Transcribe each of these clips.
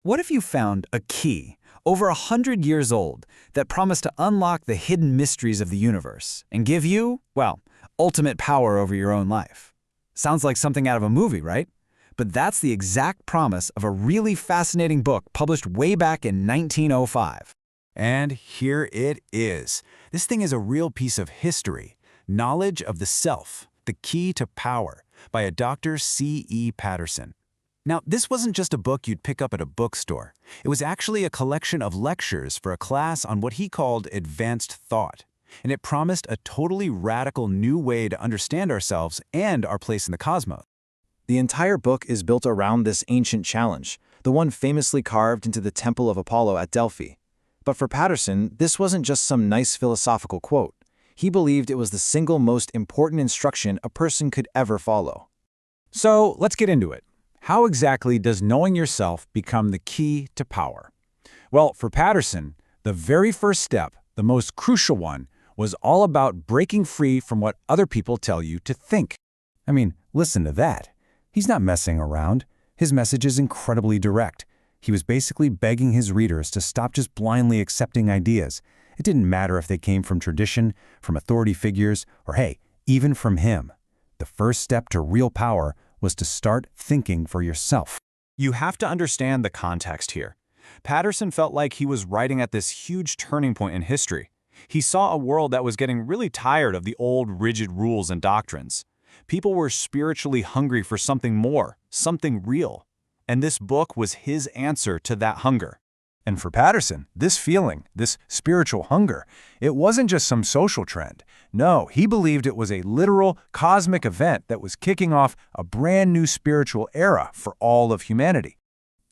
What if you found a key, over 100 years old, that promised to unlock the hidden mysteries of the universe and give you, well, ultimate power over your own life? Sounds like something out of a movie, right? But that's the exact promise of a really fascinating book published way back in 1905. And here it is. This thing is a real piece of history. Knowledge of the Self, The Key to Power, by a Dr. C.E. Patterson. Now, this wasn't just a book you'd pick up at a bookstore. It was actually a collection of lectures for a class on what he called advanced thought. And it promised a totally radical new way to understand ourselves and our place in the cosmos. The entire book is built around this ancient challenge, the one famously carved into the Temple of Apollo at Delphi. But for Patterson, this wasn't just some nice philosophical quote. He believed it was the single most important instruction a person could ever follow. So let's get into it. How exactly does knowing yourself become the key to power? Well, for Patterson, the very first step, the most crucial one, was all about breaking free from what other people tell you to think. I mean, listen to that. He's not messing around. His message is incredibly direct. He was basically begging his readers to stop just blindly accepting ideas. It didn't matter if they came from tradition, from authority figures, or hey, even from him. The first step to real power was to start thinking for yourself. You have to understand the context here. Patterson felt like he was writing at this huge turning point in history. He saw a world that was getting really tired of the old, rigid rules and doctrines. People were spiritually hungry for something more, something real. And this book was his answer to that hunger. And for Patterson, this feeling, this spiritual hunger, it wasn't just some social trend. No, he believed it was a literal cosmic event that was kicking off a brand new spiritual era for all of humanity.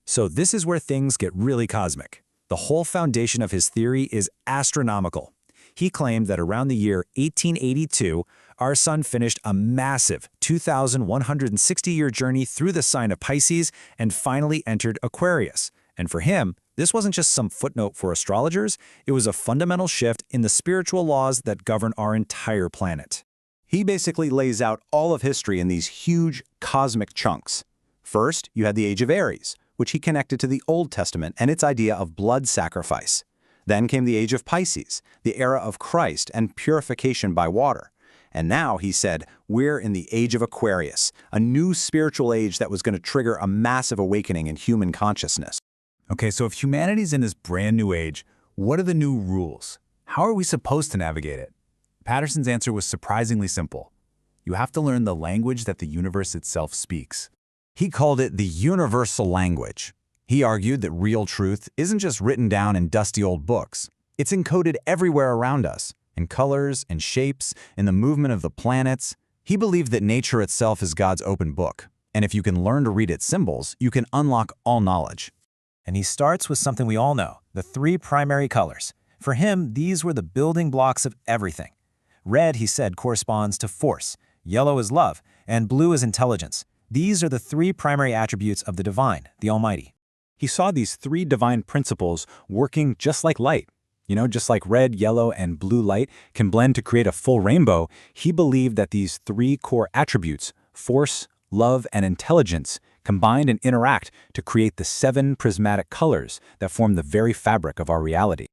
So this is where things get really cosmic. The whole foundation of his theory is astronomical. He claimed that around the year 1882, our sun finished a massive 2,160-year journey through the sign of Pisces and finally entered Aquarius. And for him, this wasn't just some footnote for astrologers, it was a fundamental shift in the spiritual laws that govern our entire planet. He basically lays out all of history in these huge cosmic chunks. First, you had the Age of Aries, which he connected to the Old Testament and its idea of blood sacrifice. Then came the Age of Pisces, the era of Christ and purification by water. And now, he said, we're in the Age of Aquarius, a new spiritual age that was going to trigger a massive awakening in human consciousness. Okay, so if humanity's in this brand new age, what are the new rules? How are we supposed to navigate it? Patterson's answer was surprisingly simple. You have to learn the language that the universe itself speaks. He called it the universal language. He argued that real truth isn't just written down in dusty old books. It's encoded everywhere around us, in colors, in shapes, in the movement of the planets. He believed that nature itself is God's open book, and if you can learn to read its symbols, you can unlock all knowledge. And he starts with something we all know, the three primary colors. For him, these were the building blocks of everything. Red, he said, corresponds to force, yellow is love, and blue is intelligence. These are the three primary attributes of the divine, the Almighty. He saw these three divine principles working just like light. Just like red, yellow, and blue light can blend to create a full rainbow, he believed that these three core attributes, force, love, and intelligence, combine and interact to create the 7 prismatic colors that form the very fabric of our reality.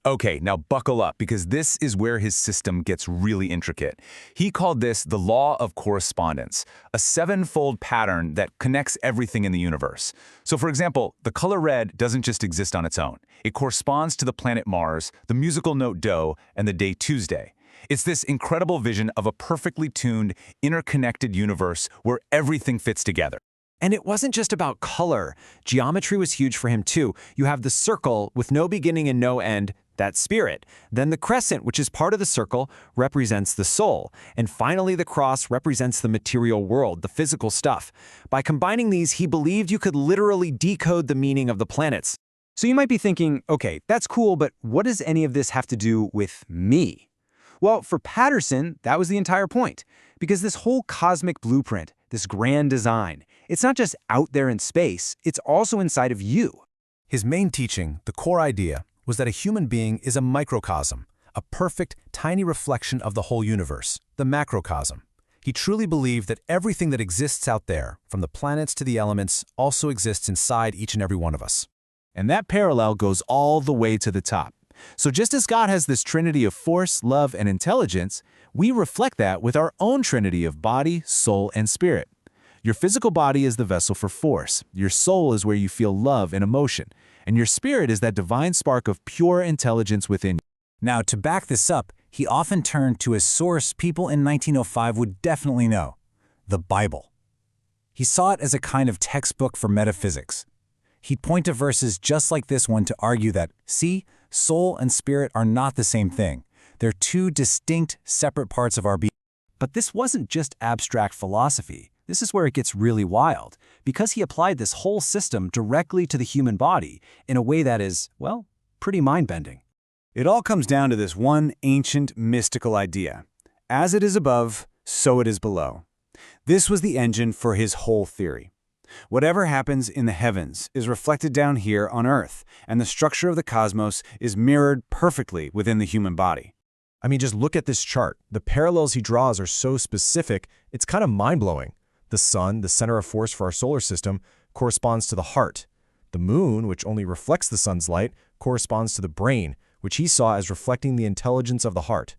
Okay, now buckle up, because this is where his system gets really intricate. He called this the law of correspondence, a 7-fold pattern that connects everything in the universe. So for example, the color red doesn't just exist on its own. It corresponds to the planet Mars, the musical note Do, and the day Tuesday. It's this incredible vision of a perfectly tuned, interconnected universe where everything fits together. And it wasn't just about color. Geometry was huge for him too. You have the circle with no beginning and no end, that's spirit. Then the crescent, which is part of the circle, represents the soul. And finally, the cross represents the material world, the physical stuff. By combining these, he believed you could literally decode the meaning of the planets. So you might be thinking, okay, that's cool, but what does any of this have to do with me? Well, for Patterson, that was the entire point. Because this whole cosmic blueprint, this grand design, it's not just out there in space, it's also inside of you. His main teaching, the core idea, was that a human being is a microcosm, a perfect, tiny reflection of the whole universe, the macrocosm. He truly believed that everything that exists out there, from the planets to the elements, also exists inside each and every one of us. And that parallel goes all the way to the top. So just as God has this trinity of force, love, and intelligence, we reflect that with our own trinity of body, soul, and spirit. Your physical body is the vessel for force, your soul is where you feel love and emotion, and your spirit is that divine spark of pure intelligence within you. Now, to back this up, he often turned to a source people in 1905 would definitely know: the Bible. He saw it as a kind of textbook for metaphysics. He'd point to verses just like this one to argue that, see, soul and spirit are not the same thing. They're two distinct, separate parts of our being. But this wasn't just abstract philosophy. This is where it gets really wild, because he applied this whole system directly to the human body in a way that is, well, pretty mind-bending. It all comes down to this one ancient mystical idea: as it is above, so it is below. This was the engine for his whole theory. Whatever happens in the heavens is reflected down here on Earth, and the structure of the cosmos is mirrored perfectly within the human body. I mean, just look at this chart. The parallels he draws are so specific, it's kind of mind-blowing. The sun, the center of force for our solar system, corresponds to the heart. The moon, which only reflects the sun's light, corresponds to the brain, which he saw as reflecting the intelligence of the heart.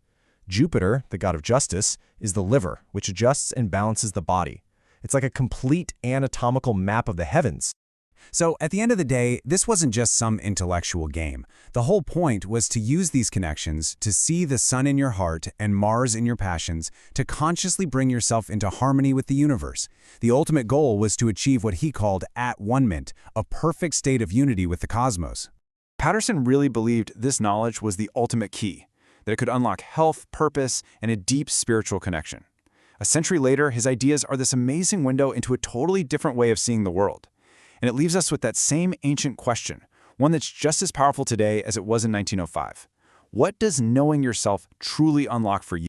Jupiter, the god of justice, is the liver, which adjusts and balances the body. It's like a complete anatomical map of the heavens. So at the end of the day, this wasn't just some intellectual game. The whole point was to use these connections to see the sun in your heart and Mars in your passions, to consciously bring yourself into harmony with the universe. The ultimate goal was to achieve what he called at-one-ment, a perfect state of unity with the cosmos. Patterson really believed this knowledge was the ultimate key, that it could unlock health, purpose, and a deep spiritual connection. A century later, his ideas are this amazing window into a totally different way of seeing the world. And it leaves us with that same ancient question, one that's just as powerful today as it was in 1905. What does knowing yourself truly unlock for you?